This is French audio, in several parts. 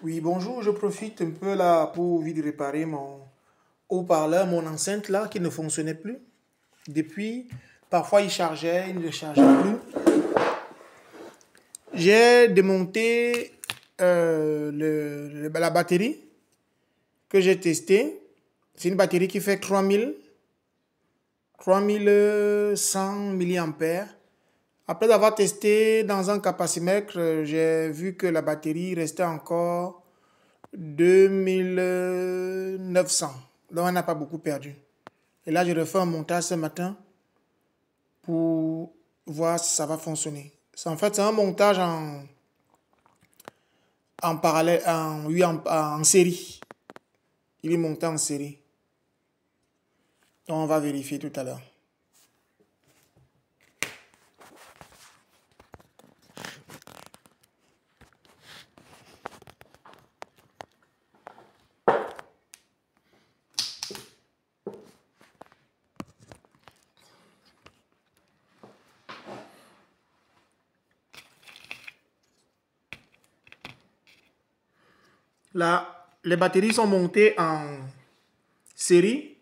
Oui, bonjour, je profite un peu là pour vite réparer mon haut-parleur, mon enceinte là qui ne fonctionnait plus. Depuis, parfois il chargeait, il ne chargeait plus. J'ai démonté la batterie que j'ai testée. C'est une batterie qui fait 3100 milliampères. Après avoir testé dans un capacimètre, j'ai vu que la batterie restait encore 2900. Donc, on n'a pas beaucoup perdu. Et là, je refais un montage ce matin pour voir si ça va fonctionner. En fait, c'est un montage en parallèle, oui, en série. Il est monté en série. Donc, on va vérifier tout à l'heure. Là, les batteries sont montées en série.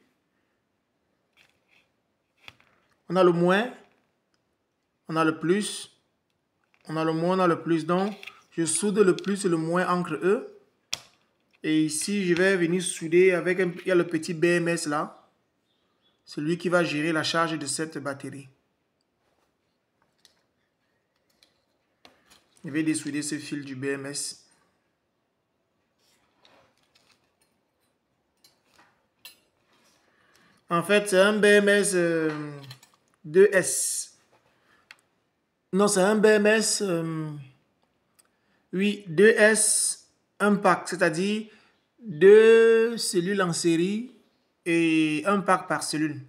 On a le moins, on a le plus, on a le moins, on a le plus. Donc, je soude le plus et le moins entre eux. Et ici, je vais venir souder avec il y a le petit BMS là. C'est lui qui va gérer la charge de cette batterie. Je vais dessouder ce fil du BMS. En fait, c'est un BMS 2S. Non, c'est un BMS, oui, 2S, un pack, c'est-à-dire deux cellules en série et un pack par cellule.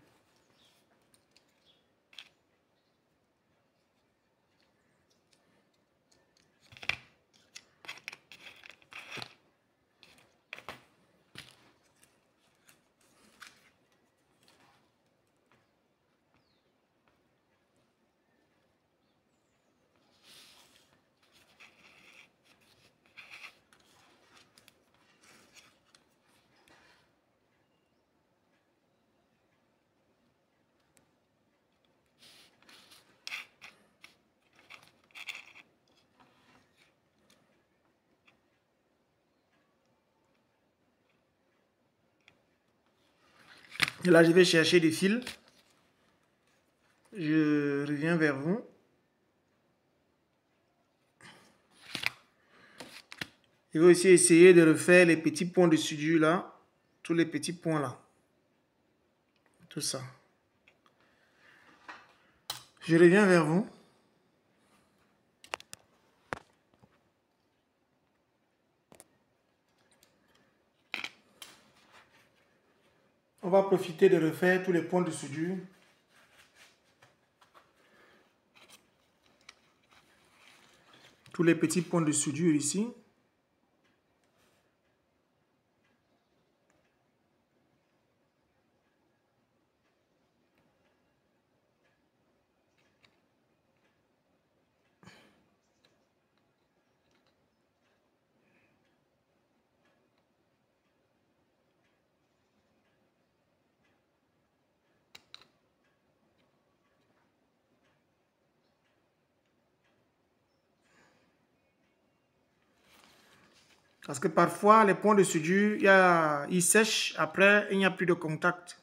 Et là, je vais chercher des fils. Je reviens vers vous. Je vais aussi essayer de refaire les petits points de suture là. Tous les petits points là. Tout ça. Je reviens vers vous. On va profiter de refaire tous les points de soudure. Tous les petits points de soudure ici. Parce que parfois, les points de soudure, ils sèchent, après, il n'y a plus de contact.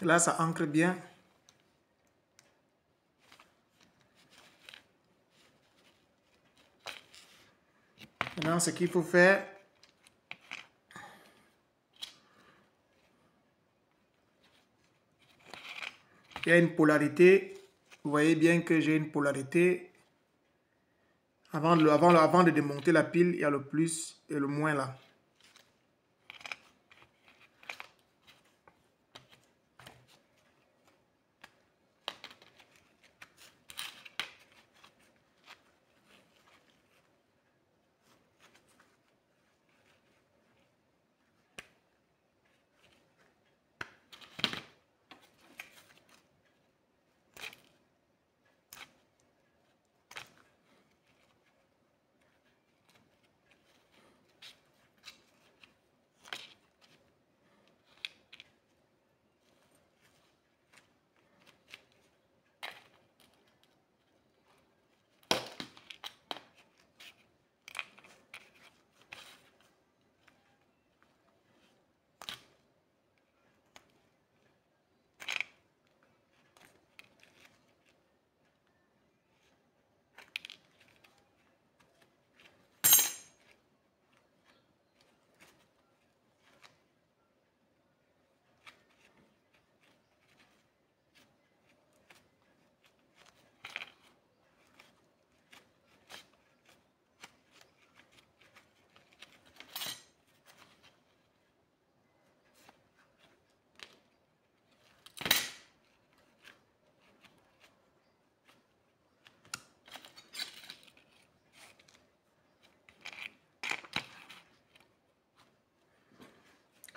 Là, ça ancre bien. Maintenant, ce qu'il faut faire, il y a une polarité. Vous voyez bien que j'ai une polarité. Avant de démonter la pile, il y a le plus et le moins là.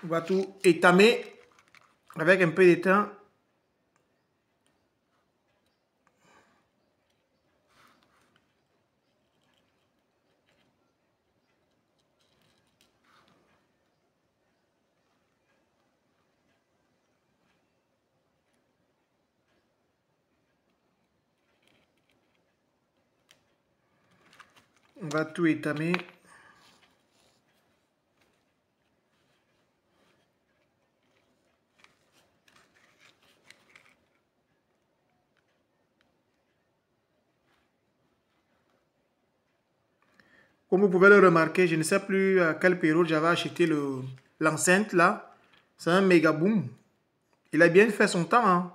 On va tout étamer avec un peu d'étain. On va tout étamer. Comme vous pouvez le remarquer, je ne sais plus à quelle période j'avais acheté l'enceinte là. C'est un méga boom. Il a bien fait son temps, hein.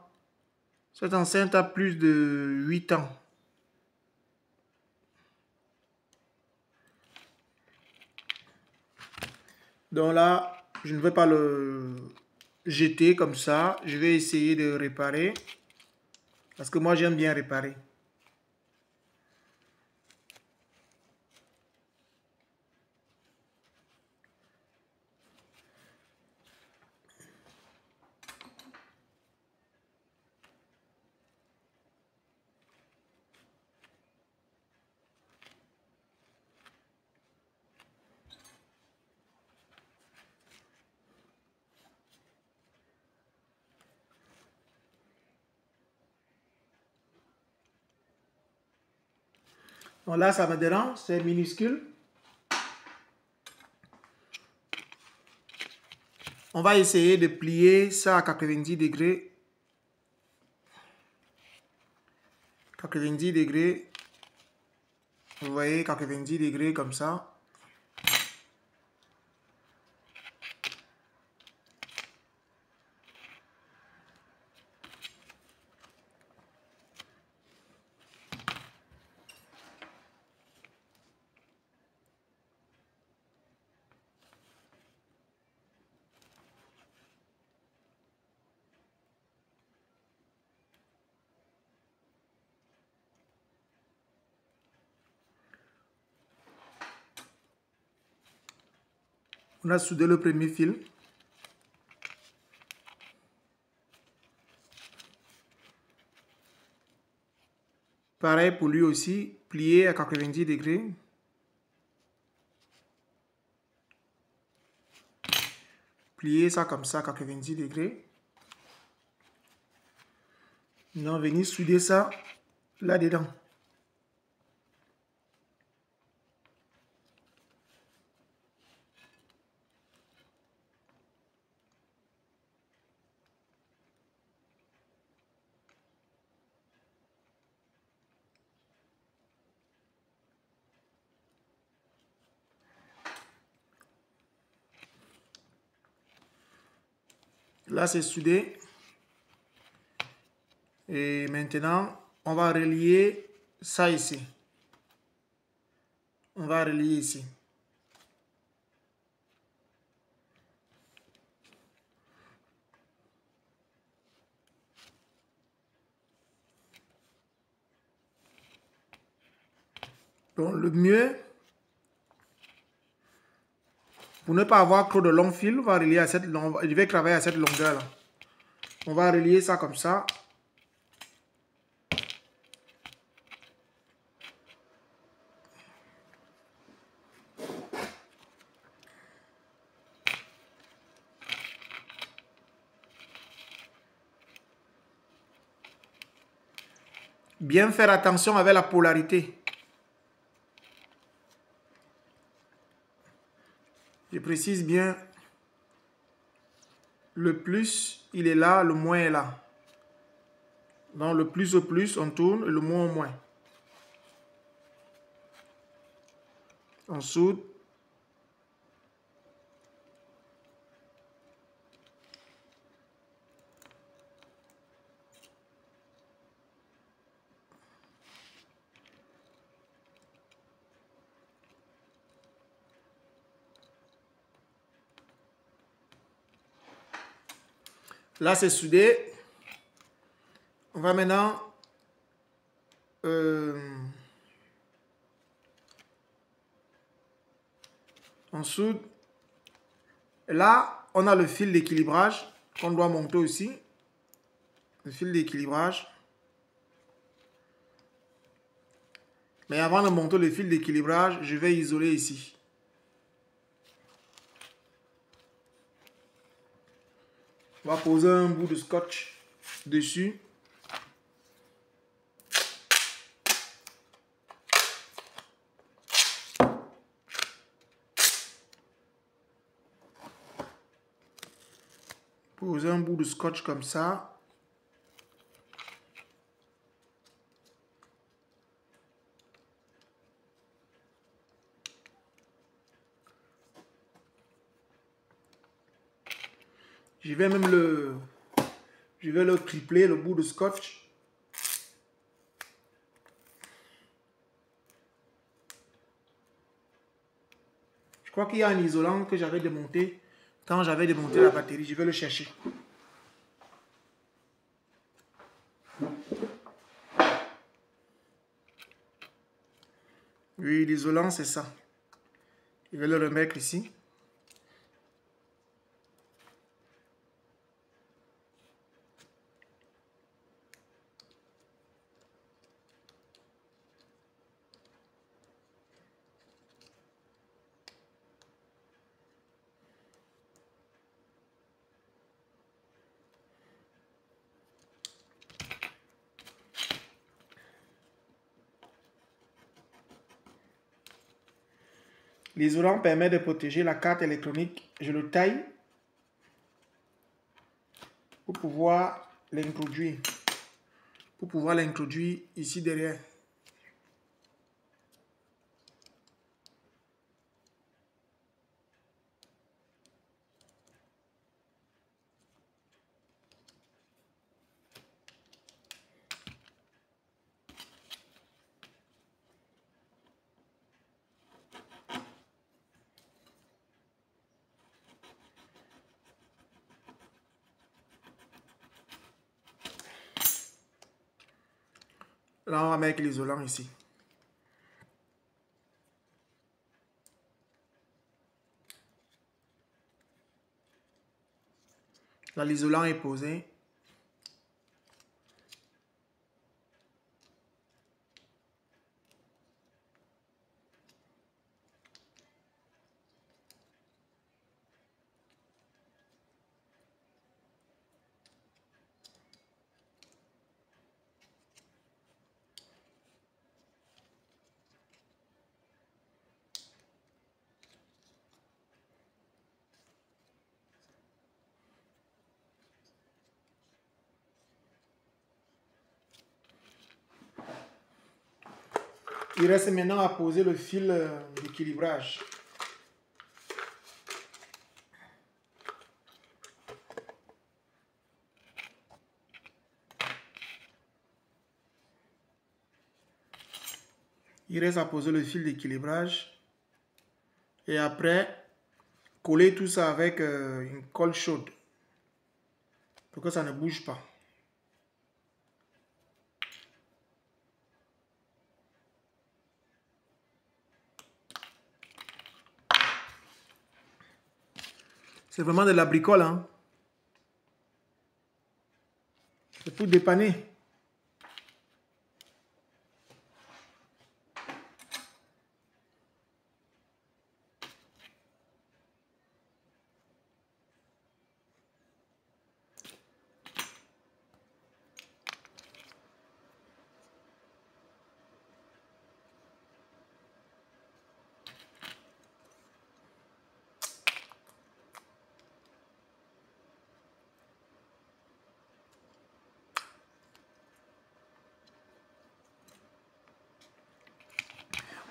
Cette enceinte a plus de 8 ans. Donc là, je ne vais pas le jeter comme ça. Je vais essayer de réparer. Parce que moi, j'aime bien réparer. Bon, là, ça me dérange, c'est minuscule. On va essayer de plier ça à 90 degrés. 90 degrés. Vous voyez, 90 degrés comme ça. On a soudé le premier fil. Pareil pour lui aussi, plié à 90 degrés. Plier ça comme ça à 90 degrés. Maintenant, venir souder ça là-dedans. Là, c'est soudé. Et maintenant, on va relier ça ici. On va relier ici. Donc, le mieux, pour ne pas avoir trop de longs fils, on va relier à cette longueur. Je vais travailler à cette longueur-là. On va relier ça comme ça. Bien faire attention avec la polarité. Je précise bien, le plus, il est là, le moins est là. Donc le plus au plus, on tourne, et le moins au moins. On soude. Là, c'est soudé. On va maintenant on soude. Là, on a le fil d'équilibrage qu'on doit monter aussi. Le fil d'équilibrage. Mais avant de monter le fil d'équilibrage, je vais isoler ici. On va poser un bout de scotch dessus. Poser un bout de scotch comme ça. Je vais même le tripler, le bout de scotch. Je crois qu'il y a un isolant que j'avais démonté quand j'avais démonté la batterie. Je vais le chercher. Oui, l'isolant, c'est ça. Je vais le remettre ici. L'isolant permet de protéger la carte électronique. Je le taille pour pouvoir l'introduire. Pour pouvoir l'introduire ici derrière. Là, on va mettre l'isolant ici. Là, l'isolant est posé. Il reste maintenant à poser le fil d'équilibrage. Il reste à poser le fil d'équilibrage. Et après, coller tout ça avec une colle chaude. Pour que ça ne bouge pas. C'est vraiment de la bricole, hein. C'est pour dépanner.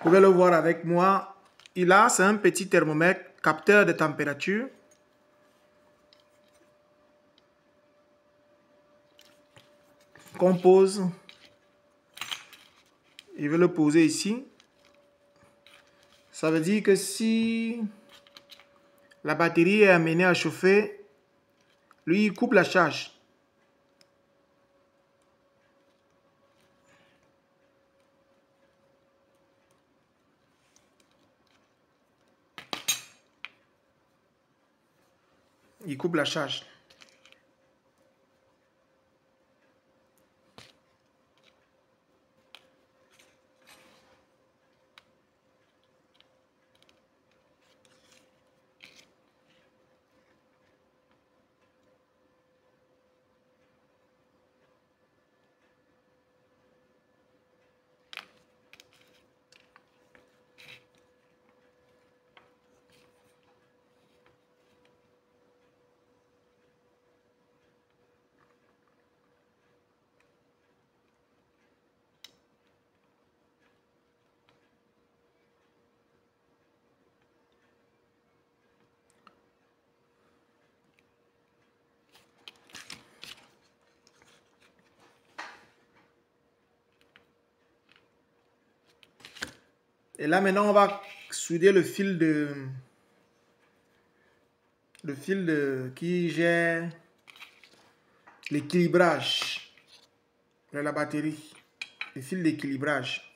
Vous pouvez le voir avec moi. Il a, c'est un petit thermomètre, capteur de température. Qu'on pose. Je vais le poser ici. Ça veut dire que si la batterie est amenée à chauffer, lui, il coupe la charge. Il coupe la charge. Et là, maintenant, on va souder le fil qui gère l'équilibrage de la batterie. Le fil d'équilibrage.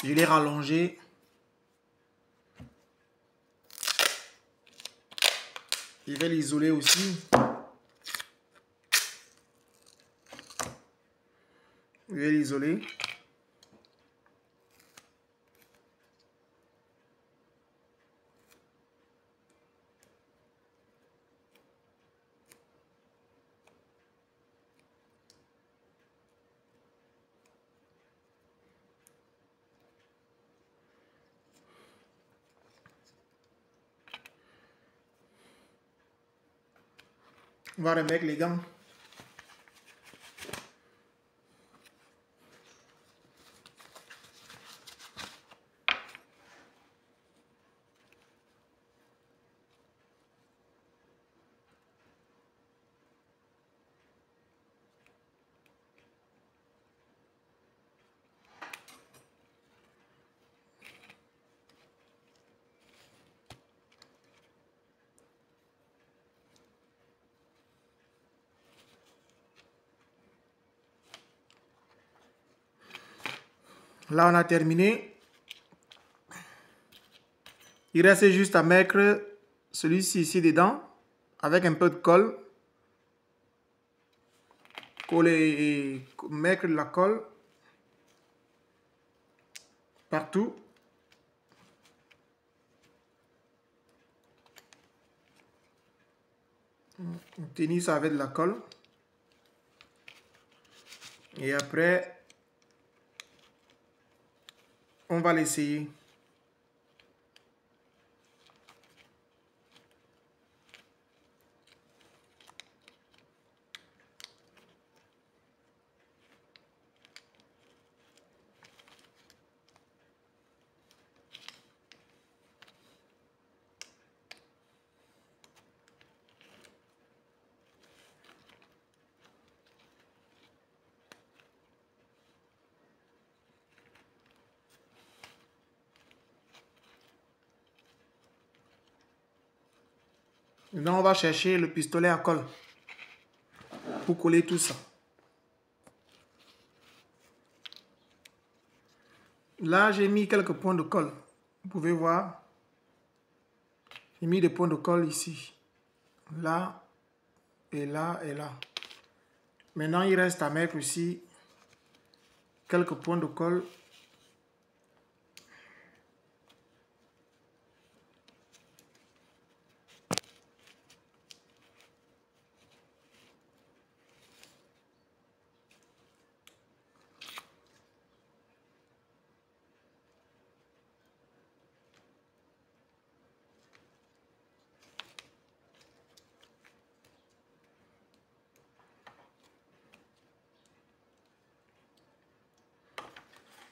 Je l'ai rallongé. Je vais l'isoler aussi. Je vais l'isoler. On va remettre les gants. Là, on a terminé. Il reste juste à mettre celui-ci ici dedans avec un peu de colle. Coller et mettre de la colle partout. On tenit ça avec de la colle. Et après, on va l'essayer. Maintenant, on va chercher le pistolet à colle pour coller tout ça. Là, j'ai mis quelques points de colle. Vous pouvez voir. J'ai mis des points de colle ici. Là, et là, et là. Maintenant, il reste à mettre ici quelques points de colle.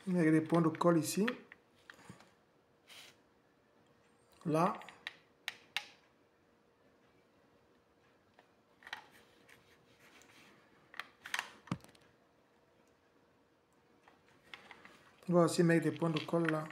Il y a des points de colle ici. Là. On va aussi mettre des points de colle là.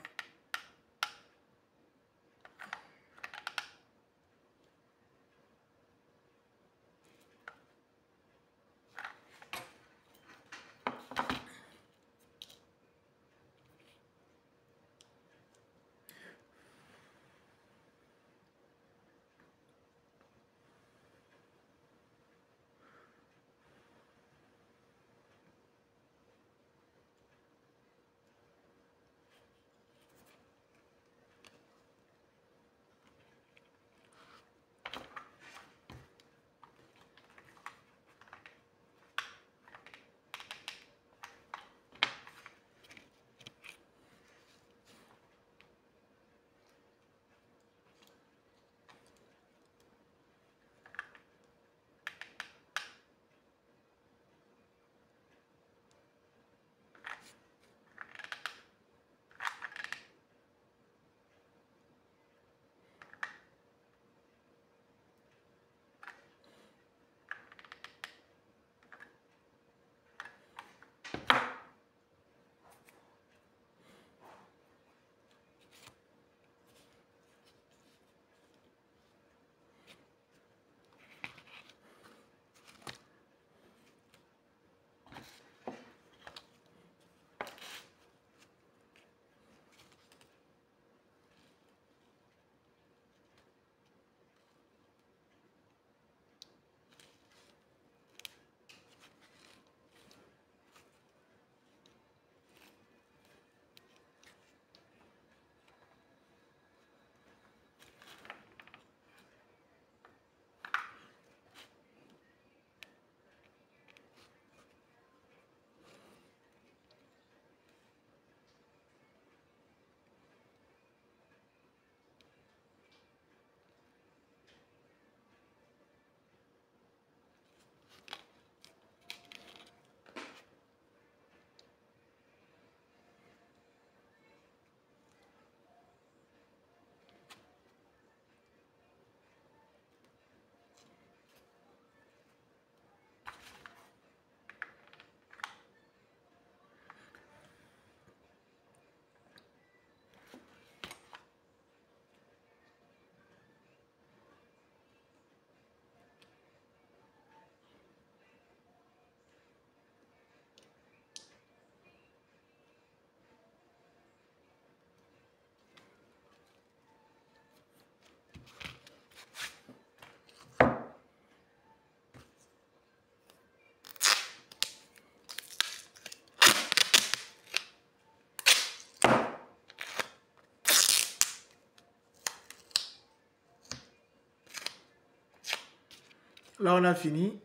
Là, on a fini.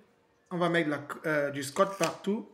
On va mettre du scotch partout.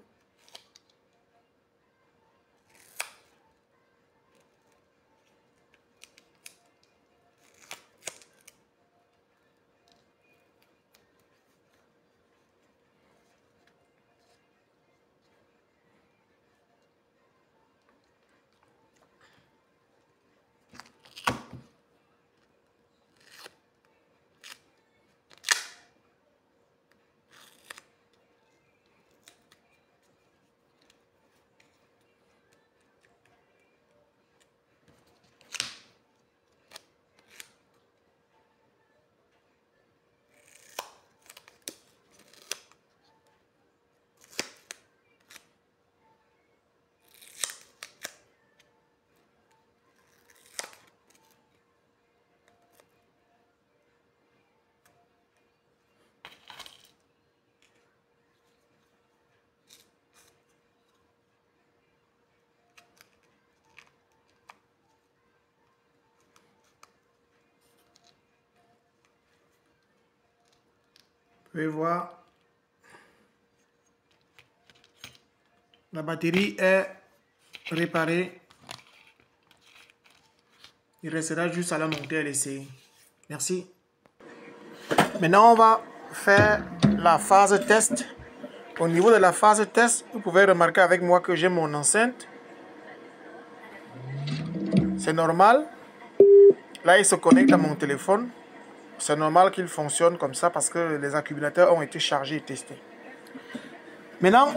Vous pouvez voir. La batterie est réparée. Il restera juste à la monter et l'essayer. Merci. Maintenant, on va faire la phase test. Au niveau de la phase test, vous pouvez remarquer avec moi que j'ai mon enceinte. C'est normal. Là, il se connecte à mon téléphone. C'est normal qu'il fonctionne comme ça parce que les accumulateurs ont été chargés et testés. Maintenant,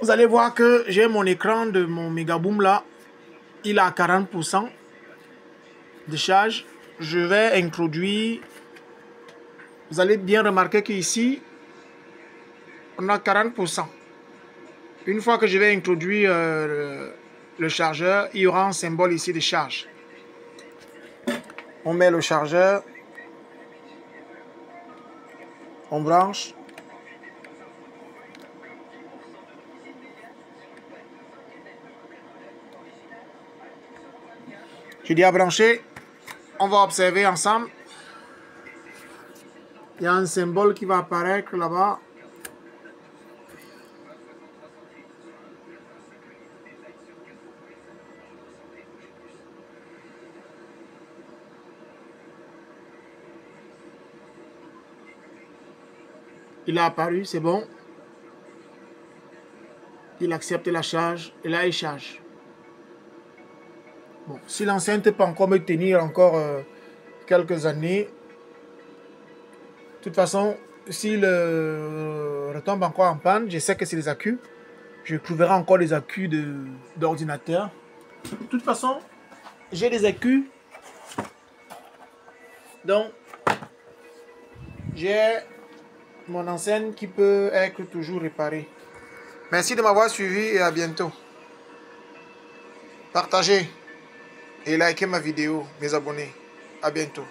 vous allez voir que j'ai mon écran de mon Megaboom là. Il est à 40% de charge. Je vais introduire. Vous allez bien remarquer qu'ici, on a 40%. Une fois que je vais introduire le chargeur, il y aura un symbole ici de charge. On met le chargeur. On branche. Je dis à brancher. On va observer ensemble. Il y a un symbole qui va apparaître là-bas. Il a apparu, c'est bon. Il accepte la charge et là il charge. Bon, si l'enceinte ne peut pas encore me tenir encore quelques années, de toute façon, s'il retombe encore en panne, je sais que c'est les accus. Je trouverai encore des accus d'ordinateur. De toute façon, j'ai des accus. Donc, j'ai mon enceinte qui peut être toujours réparée. Merci de m'avoir suivi et à bientôt. Partagez et likez ma vidéo, mes abonnés. À bientôt.